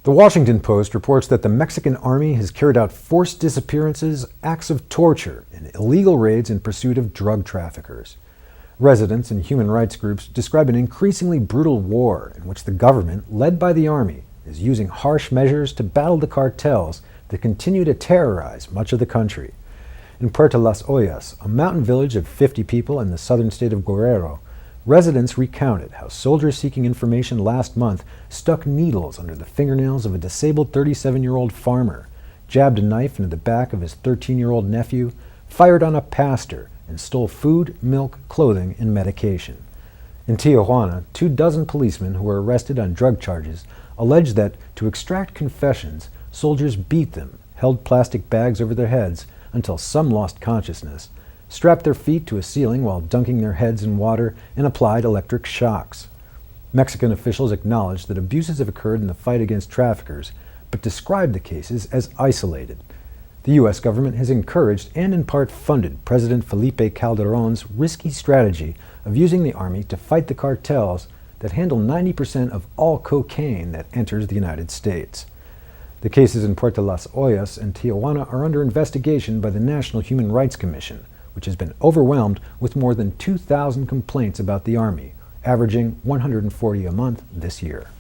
The Washington Post reports that the Mexican army has carried out forced disappearances, acts of torture, and illegal raids in pursuit of drug traffickers. Residents and human rights groups describe an increasingly brutal war in which the government, led by the army, is using harsh measures to battle the cartels that continue to terrorize much of the country. In Puerto Las Ollas, a mountain village of 50 people in the southern state of Guerrero, residents recounted how soldiers seeking information last month stuck needles under the fingernails of a disabled 37-year-old farmer, jabbed a knife into the back of his 13-year-old nephew, fired on a pastor, and stole food, milk, clothing, and medication. In Tijuana, 24 policemen who were arrested on drug charges alleged that, to extract confessions, soldiers beat them, held plastic bags over their heads until some lost consciousness, strapped their feet to a ceiling while dunking their heads in water, and applied electric shocks. Mexican officials acknowledged that abuses have occurred in the fight against traffickers, but described the cases as isolated. The U.S. government has encouraged and in part funded President Felipe Calderón's risky strategy of using the army to fight the cartels that handle 90% of all cocaine that enters the United States. The cases in Puerto Las Ollas and Tijuana are under investigation by the National Human Rights Commission, which has been overwhelmed with more than 2,000 complaints about the army, averaging 140 a month this year.